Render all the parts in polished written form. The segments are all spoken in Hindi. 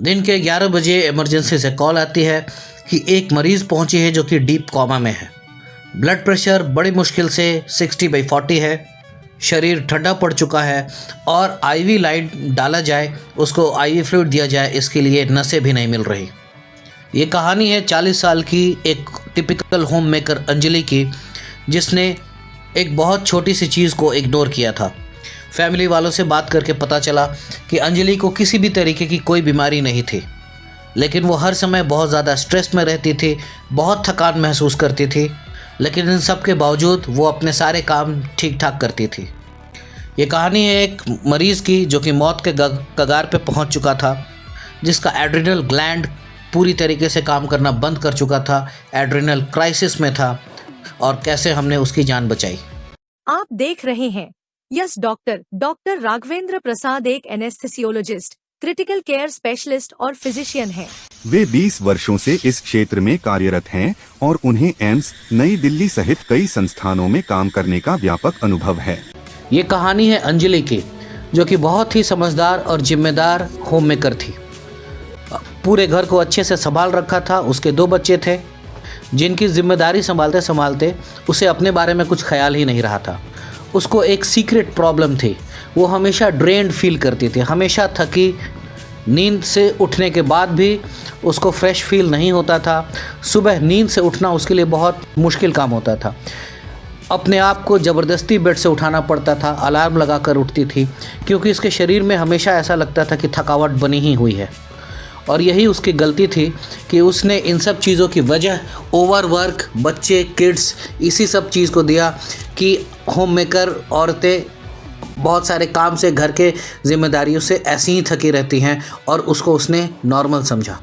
दिन के 11 बजे इमरजेंसी से कॉल आती है कि एक मरीज़ पहुंची है जो कि डीप कोमा में है। ब्लड प्रेशर बड़ी मुश्किल से 60/40 है। शरीर ठंडा पड़ चुका है और आईवी लाइट डाला जाए, उसको आईवी फ्लूइड दिया जाए, इसके लिए नसें भी नहीं मिल रही। ये कहानी है 40 साल की एक टिपिकल होम मेकर अंजलि की, जिसने एक बहुत छोटी सी चीज़ को इग्नोर किया था। फैमिली वालों से बात करके पता चला कि अंजलि को किसी भी तरीके की कोई बीमारी नहीं थी, लेकिन वो हर समय बहुत ज़्यादा स्ट्रेस में रहती थी, बहुत थकान महसूस करती थी, लेकिन इन सब के बावजूद वो अपने सारे काम ठीक ठाक करती थी। ये कहानी है एक मरीज़ की जो कि मौत के कगार पे पहुंच चुका था, जिसका एड्रिनल ग्लैंड पूरी तरीके से काम करना बंद कर चुका था, एड्रिनल क्राइसिस में था, और कैसे हमने उसकी जान बचाई। आप देख रहे हैं यस डॉक्टर राघवेंद्र प्रसाद एक एनेस्थेसियोलॉजिस्ट, क्रिटिकल केयर स्पेशलिस्ट और फिजिशियन हैं। वे 20 वर्षों से इस क्षेत्र में कार्यरत हैं और उन्हें एम्स, नई दिल्ली सहित कई संस्थानों में काम करने का व्यापक अनुभव है। ये कहानी है अंजलि की, जो कि बहुत ही समझदार और जिम्मेदार होम मेकर थी। पूरे घर को अच्छे से संभाल रखा था। उसके 2 बच्चे थे, जिनकी जिम्मेदारी संभालते संभालते उसे अपने बारे में कुछ ख्याल ही नहीं रहा था। उसको एक सीक्रेट प्रॉब्लम थी, वो हमेशा ड्रेन्ड फील करती थी, हमेशा थकी। नींद से उठने के बाद भी उसको फ्रेश फील नहीं होता था। सुबह नींद से उठना उसके लिए बहुत मुश्किल काम होता था। अपने आप को ज़बरदस्ती बेड से उठाना पड़ता था, अलार्म लगा कर उठती थी, क्योंकि इसके शरीर में हमेशा ऐसा लगता था कि थकावट बनी ही हुई है। और यही उसकी गलती थी कि उसने इन सब चीज़ों की वजह ओवरवर्क, बच्चे, किड्स, इसी सब चीज़ को दिया कि होम मेकर औरतें बहुत सारे काम से, घर के जिम्मेदारियों से ऐसी ही थकी रहती हैं, और उसको उसने नॉर्मल समझा।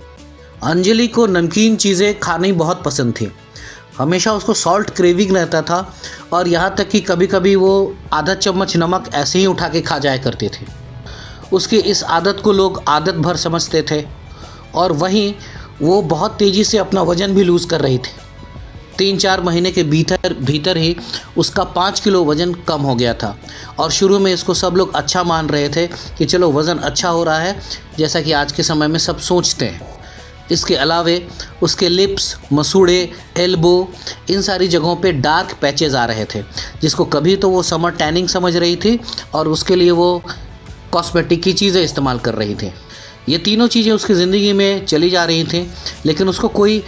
अंजलि को नमकीन चीज़ें खानी बहुत पसंद थी। हमेशा उसको सॉल्ट क्रेविंग रहता था, और यहाँ तक कि कभी कभी वो आधा चम्मच नमक ऐसे ही उठा के खा जाया करती थी। उसकी इस आदत को लोग आदत भर समझते थे, और वहीं वो बहुत तेज़ी से अपना वज़न भी लूज़ कर रही थी। 3-4 महीने के भीतर ही उसका 5 किलो वज़न कम हो गया था। और शुरू में इसको सब लोग अच्छा मान रहे थे कि चलो वज़न अच्छा हो रहा है, जैसा कि आज के समय में सब सोचते हैं। इसके अलावे उसके लिप्स, मसूड़े, एल्बो, इन सारी जगहों पे डार्क पैचेस आ रहे थे, जिसको कभी तो वो समर टैनिंग समझ रही थी, और उसके लिए वो कॉस्मेटिक की चीज़ें इस्तेमाल कर रही थी। ये तीनों चीज़ें उसकी ज़िंदगी में चली जा रही थी, लेकिन उसको कोई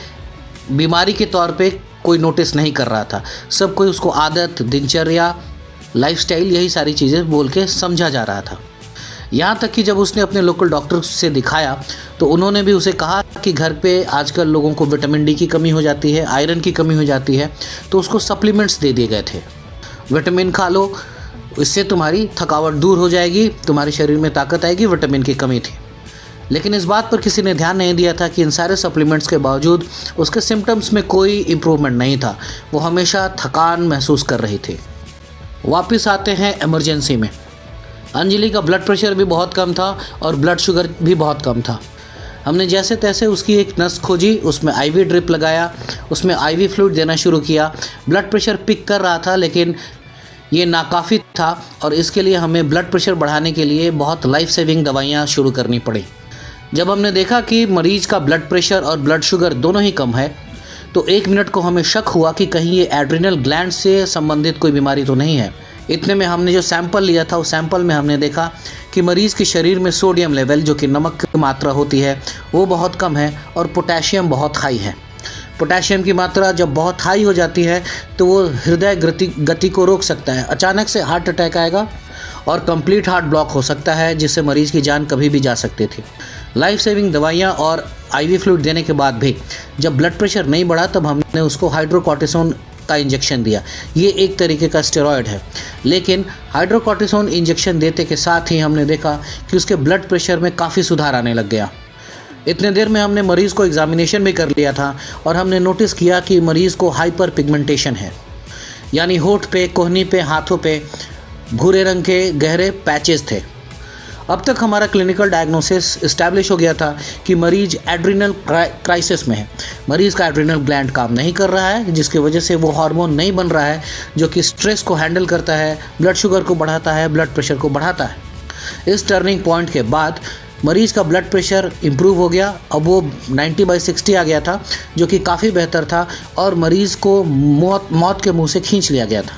बीमारी के तौर पे कोई नोटिस नहीं कर रहा था। सब कोई उसको आदत, दिनचर्या, लाइफस्टाइल, यही सारी चीज़ें बोल के समझा जा रहा था। यहाँ तक कि जब उसने अपने लोकल डॉक्टर से दिखाया तो उन्होंने भी उसे कहा कि घर पे आजकल लोगों को विटामिन डी की कमी हो जाती है, आयरन की कमी हो जाती है, तो उसको सप्लीमेंट्स दे दिए गए थे। विटामिन खा लो, इससे तुम्हारी थकावट दूर हो जाएगी, तुम्हारे शरीर में ताकत आएगी। विटामिन की कमी थी, लेकिन इस बात पर किसी ने ध्यान नहीं दिया था कि इन सारे सप्लीमेंट्स के बावजूद उसके सिम्टम्स में कोई इम्प्रूवमेंट नहीं था। वो हमेशा थकान महसूस कर रही थी। वापस आते हैं इमरजेंसी में। अंजलि का ब्लड प्रेशर भी बहुत कम था और ब्लड शुगर भी बहुत कम था। हमने जैसे तैसे उसकी एक नस खोजी, उसमें आईवी ड्रिप लगाया, उसमें आईवी फ्लूइड देना शुरू किया। ब्लड प्रेशर पिक कर रहा था, लेकिन ये नाकाफ़ी था, और इसके लिए हमें ब्लड प्रेशर बढ़ाने के लिए बहुत लाइफ सेविंग दवाइयाँ शुरू करनी पड़ी। जब हमने देखा कि मरीज का ब्लड प्रेशर और ब्लड शुगर दोनों ही कम है, तो 1 मिनट को हमें शक हुआ कि कहीं ये एड्रिनल ग्लैंड से संबंधित कोई बीमारी तो नहीं है। इतने में हमने जो सैंपल लिया था, उस सैंपल में हमने देखा कि मरीज़ के शरीर में सोडियम लेवल, जो कि नमक की मात्रा होती है, वो बहुत कम है, और पोटेशियम बहुत हाई है। पोटेशियम की मात्रा जब बहुत हाई हो जाती है तो वो हृदय गति को रोक सकता है। अचानक से हार्ट अटैक आएगा और कंप्लीट हार्ट ब्लॉक हो सकता है, जिससे मरीज़ की जान कभी भी जा सकती थी। लाइफ सेविंग दवाइयाँ और आईवी फ्लूइड देने के बाद भी जब ब्लड प्रेशर नहीं बढ़ा, तब हमने उसको हाइड्रोकॉर्टिसोन का इंजेक्शन दिया। ये एक तरीके का स्टेरॉयड है, लेकिन हाइड्रोकॉर्टिसोन इंजेक्शन देते के साथ ही हमने देखा कि उसके ब्लड प्रेशर में काफ़ी सुधार आने लग गया। इतने देर में हमने मरीज़ को एग्जामिनेशन भी कर लिया था, और हमने नोटिस किया कि मरीज़ को हाइपर पिगमेंटेशन है, यानी होठ पे, कोहनी पे, हाथों पे भूरे रंग के गहरे पैचेस थे। अब तक हमारा क्लिनिकल डायग्नोसिस इस्टेब्लिश हो गया था कि मरीज एड्रिनल क्राइसिस में है। मरीज़ का एड्रिनल ग्लैंड काम नहीं कर रहा है, जिसकी वजह से वो हार्मोन नहीं बन रहा है जो कि स्ट्रेस को हैंडल करता है, ब्लड शुगर को बढ़ाता है, ब्लड प्रेशर को बढ़ाता है। इस टर्निंग पॉइंट के बाद मरीज़ का ब्लड प्रेशर इम्प्रूव हो गया। अब वो 90/60 आ गया था, जो कि काफ़ी बेहतर था, और मरीज़ को मौत के मुंह से खींच लिया गया था।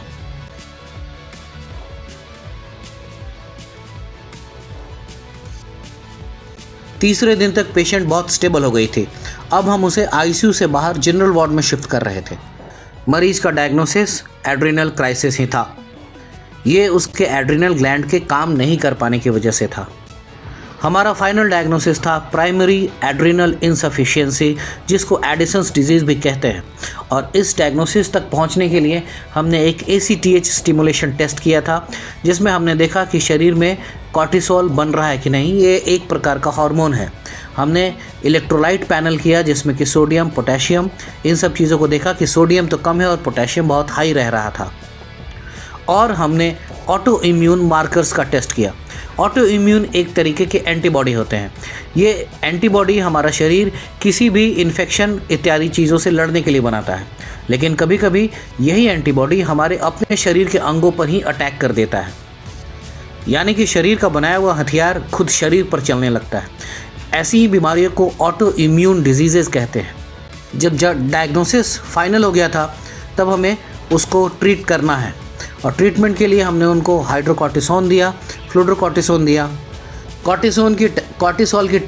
तीसरे दिन तक पेशेंट बहुत स्टेबल हो गई थी। अब हम उसे आईसीयू से बाहर जनरल वार्ड में शिफ्ट कर रहे थे। मरीज़ का डायग्नोसिस एड्रिनल क्राइसिस ही था। ये उसके एड्रिनल ग्लैंड के काम नहीं कर पाने की वजह से था। हमारा फाइनल डायग्नोसिस था प्राइमरी एड्रिनल इनसफिशिएंसी, जिसको एडिसन्स डिजीज़ भी कहते हैं। और इस डायग्नोसिस तक पहुंचने के लिए हमने एक ACTH स्टिमुलेशन टेस्ट किया था, जिसमें हमने देखा कि शरीर में कॉर्टिसोल बन रहा है कि नहीं। ये एक प्रकार का हार्मोन है। हमने इलेक्ट्रोलाइट पैनल किया, जिसमें कि सोडियम, पोटेशियम, इन सब चीज़ों को देखा कि सोडियम तो कम है और पोटेशियम बहुत हाई रह रहा था। और हमने ऑटो इम्यून मार्कर्स का टेस्ट किया। ऑटो इम्यून एक तरीके के एंटीबॉडी होते हैं। ये एंटीबॉडी हमारा शरीर किसी भी इन्फेक्शन इत्यादि चीज़ों से लड़ने के लिए बनाता है, लेकिन कभी कभी यही एंटीबॉडी हमारे अपने शरीर के अंगों पर ही अटैक कर देता है, यानी कि शरीर का बनाया हुआ हथियार खुद शरीर पर चलने लगता है। ऐसी ही बीमारियों को ऑटो इम्यून डिजीज़ेस कहते हैं। जब डायग्नोसिस फाइनल हो गया था, तब हमें उसको ट्रीट करना है, और ट्रीटमेंट के लिए हमने उनको हाइड्रोकॉर्टिसोन दिया, फ्लूड्रोकॉर्टिसोन दिया। कॉर्टिसोल की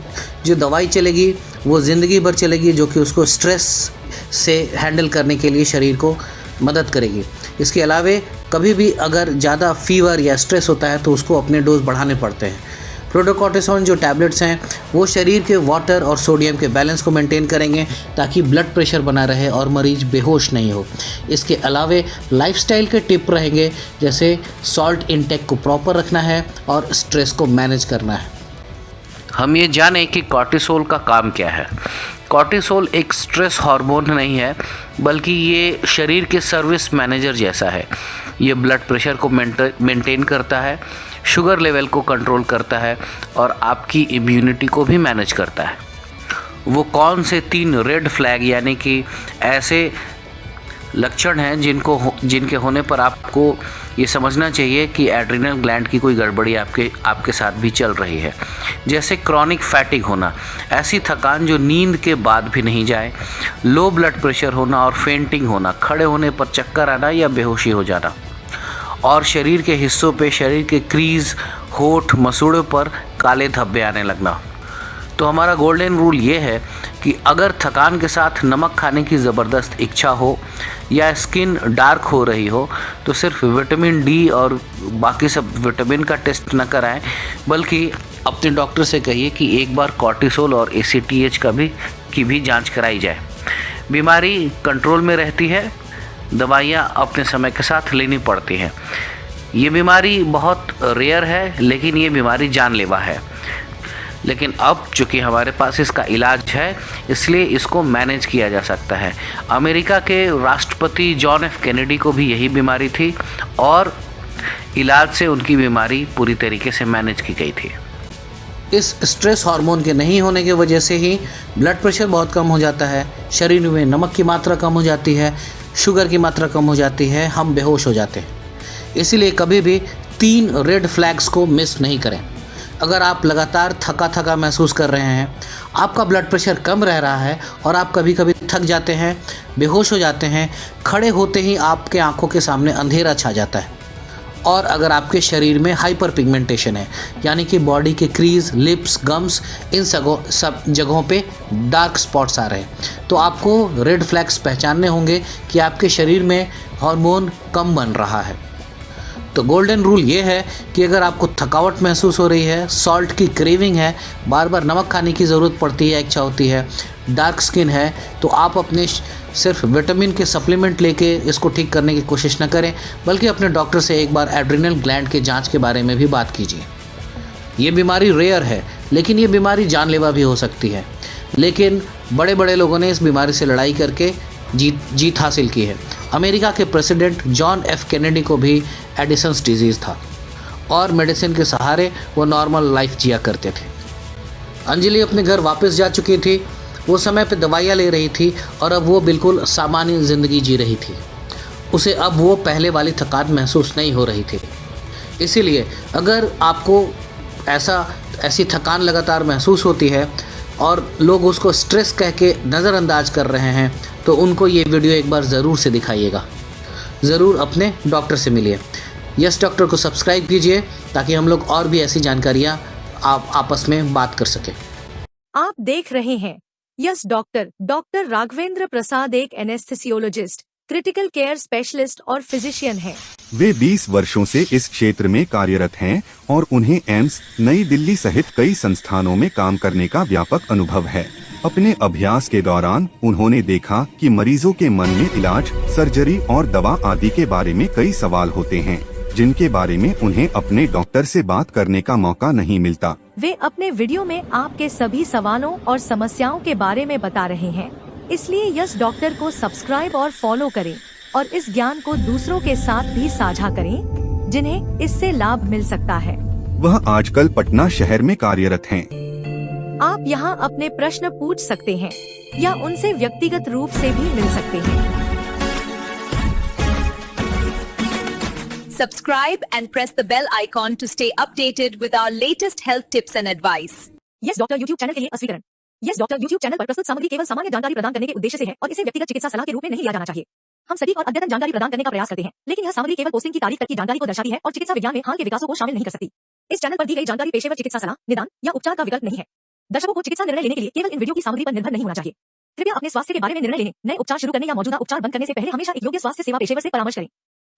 जो दवाई चलेगी वो ज़िंदगी भर चलेगी, जो कि उसको स्ट्रेस से हैंडल करने के लिए शरीर को मदद करेगी। इसके अलावे कभी भी अगर ज़्यादा फीवर या स्ट्रेस होता है तो उसको अपने डोज बढ़ाने पड़ते हैं। फ्लूड्रोकॉर्टिसोन जो टैबलेट्स हैं वो शरीर के वाटर और सोडियम के बैलेंस को मेंटेन करेंगे, ताकि ब्लड प्रेशर बना रहे और मरीज बेहोश नहीं हो। इसके अलावे लाइफस्टाइल के टिप रहेंगे, जैसे सॉल्ट इंटेक को प्रॉपर रखना है और स्ट्रेस को मैनेज करना है। हम ये जानें कि कॉर्टिसोल का काम क्या है। कॉर्टिसोल एक स्ट्रेस हार्मोन नहीं है, बल्कि ये शरीर के सर्विस मैनेजर जैसा है। ये ब्लड प्रेशर को मेंटेन करता है, शुगर लेवल को कंट्रोल करता है और आपकी इम्यूनिटी को भी मैनेज करता है। वो कौन से 3 रेड फ्लैग यानी कि ऐसे लक्षण हैं जिनके होने पर आपको ये समझना चाहिए कि एड्रिनल ग्लैंड की कोई गड़बड़ी आपके साथ भी चल रही है। जैसे क्रॉनिक फैटिग होना, ऐसी थकान जो नींद के बाद भी नहीं जाए, लो ब्लड प्रेशर होना और फेंटिंग होना, खड़े होने पर चक्कर आना या बेहोशी हो जाना, और शरीर के हिस्सों पे, शरीर के क्रीज, होठ, मसूड़ों पर काले धब्बे आने लगना। तो हमारा गोल्डन रूल ये है कि अगर थकान के साथ नमक खाने की ज़बरदस्त इच्छा हो या स्किन डार्क हो रही हो, तो सिर्फ विटामिन डी और बाकी सब विटामिन का टेस्ट न कराएं, बल्कि अपने डॉक्टर से कहिए कि एक बार कॉर्टिसोल और ACTH की भी जांच कराई जाए। बीमारी कंट्रोल में रहती है, दवाइयाँ अपने समय के साथ लेनी पड़ती हैं। ये बीमारी बहुत रेयर है, लेकिन ये बीमारी जानलेवा है। लेकिन अब चूँकि हमारे पास इसका इलाज है, इसलिए इसको मैनेज किया जा सकता है। अमेरिका के राष्ट्रपति जॉन F कैनेडी को भी यही बीमारी थी और इलाज से उनकी बीमारी पूरी तरीके से मैनेज की गई थी। इस स्ट्रेस हार्मोन के नहीं होने की वजह से ही ब्लड प्रेशर बहुत कम हो जाता है, शरीर में नमक की मात्रा कम हो जाती है, शुगर की मात्रा कम हो जाती है, हम बेहोश हो जाते हैं। इसीलिए कभी भी 3 रेड फ्लैग्स को मिस नहीं करें। अगर आप लगातार थका महसूस कर रहे हैं, आपका ब्लड प्रेशर कम रह रहा है और आप कभी कभी थक जाते हैं, बेहोश हो जाते हैं, खड़े होते ही आपके आंखों के सामने अंधेरा छा जाता है, और अगर आपके शरीर में हाइपर पिगमेंटेशन है, यानी कि बॉडी के क्रीज, लिप्स, गम्स, इन सब जगहों पे डार्क स्पॉट्स आ रहे हैं, तो आपको रेड फ्लैग्स पहचानने होंगे कि आपके शरीर में हार्मोन कम बन रहा है। तो गोल्डन रूल ये है कि अगर आपको थकावट महसूस हो रही है, सॉल्ट की क्रेविंग है, बार बार नमक खाने की ज़रूरत पड़ती है, इच्छा होती है, डार्क स्किन है, तो आप अपने सिर्फ विटामिन के सप्लीमेंट लेके इसको ठीक करने की कोशिश न करें, बल्कि अपने डॉक्टर से एक बार एड्रिनल ग्लैंड के जांच के बारे में भी बात कीजिए। ये बीमारी रेयर है, लेकिन ये बीमारी जानलेवा भी हो सकती है। लेकिन बड़े बड़े लोगों ने इस बीमारी से लड़ाई करके जीत हासिल की है। अमेरिका के प्रेसिडेंट जॉन F कैनेडी को भी एडिसन्स डिजीज़ था और मेडिसिन के सहारे वो नॉर्मल लाइफ जिया करते थे। अंजलि अपने घर वापस जा चुकी थी, वो समय पे दवाइयाँ ले रही थी और अब वो बिल्कुल सामान्य ज़िंदगी जी रही थी। उसे अब वो पहले वाली थकान महसूस नहीं हो रही थी। इसीलिए अगर आपको ऐसा ऐसी थकान लगातार महसूस होती है और लोग उसको स्ट्रेस कह के नज़रअंदाज कर रहे हैं, तो उनको ये वीडियो एक बार ज़रूर से दिखाइएगा। ज़रूर अपने डॉक्टर से मिलिए। यस डॉक्टर को सब्सक्राइब कीजिए ताकि हम लोग और भी ऐसी जानकारियाँ आप आपस में बात कर सकें। आप देख रहे हैं यस डॉक्टर। डॉक्टर राघवेंद्र प्रसाद एक एनेस्थेसियोलॉजिस्ट, क्रिटिकल केयर स्पेशलिस्ट और फिजिशियन हैं। वे 20 वर्षों से इस क्षेत्र में कार्यरत हैं और उन्हें एम्स नई दिल्ली सहित कई संस्थानों में काम करने का व्यापक अनुभव है। अपने अभ्यास के दौरान उन्होंने देखा कि मरीजों के मन में इलाज, सर्जरी और दवा आदि के बारे में कई सवाल होते हैं, जिनके बारे में उन्हें अपने डॉक्टर से बात करने का मौका नहीं मिलता। वे अपने वीडियो में आपके सभी सवालों और समस्याओं के बारे में बता रहे हैं, इसलिए यस डॉक्टर को सब्सक्राइब और फॉलो करें और इस ज्ञान को दूसरों के साथ भी साझा करें जिन्हें इससे लाभ मिल सकता है। वह आजकल पटना शहर में कार्यरत हैं। आप यहाँ अपने प्रश्न पूछ सकते हैं या उनसे व्यक्तिगत रूप से भी मिल सकते हैं। Subscribe and press the bell icon to stay updated with our latest health tips and advice. Yes doctor YouTube channel के लिए अस्वीकरण। यस डॉक्टर यूट्यूब चैनल पर प्रस्तुत सामग्री केवल सामान्य जानकारी प्रदान करने के उद्देश्य से है और इसे व्यक्तिगत चिकित्सा सलाह के रूप में नहीं लिया जाना चाहिए। हम सटीक और अद्यतन जानकारी प्रदान करने का प्रयास करते हैं, लेकिन यह सामग्री केवल पोस्टिंग की तारीख तक की जानकारी को दर्शाती है और चिकित्सा विज्ञान में हाल के विकासों को शामिल नहीं कर सकती। इस चैनल पर दी गई जानकारी पेशेवर चिकित्सा सलाह, निदान या उपचार का विकल्प नहीं है। दर्शकों को चिकित्सा निर्णय लेने के लिए केवल इन वीडियो की सामग्री पर निर्भर नहीं होना चाहिए। कृपया अपने स्वास्थ्य के बारे में निर्णय लेने, नए उपचार शुरू करने या मौजूदा उपचार बंद करने से पहले हमेशा एक योग्य स्वास्थ्य सेवा पेशेवर से परामर्श करें।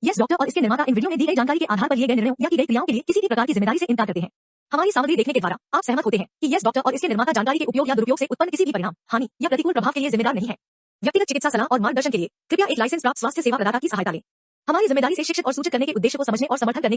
यस डॉक्टर और इसके निर्माता इन वीडियो में दी गई जानकारी के आधार पर लिए गए निर्णयों या की गई क्रियाओं के लिए किसी भी प्रकार की जिम्मेदारी से इनकार करते हैं। हमारी सामग्री देखने के द्वारा आप सहमत होते हैं कि यस डॉक्टर और इसके निर्माता जानकारी के उपयोग या दुरुपयोग से उत्पन्न किसी भी परिणाम, हानि या प्रतिकूल प्रभाव के लिए जिम्मेदार नहीं है। व्यक्तिगत चिकित्सा सलाह और मार्गदर्शन के लिए कृपया एक लाइसेंस प्राप्त स्वास्थ्य सेवा प्रदाता की सहायता लें। हमारी जिम्मेदारी से शिक्षित और सूचित करने के उद्देश्य को समझने और समर्थन करने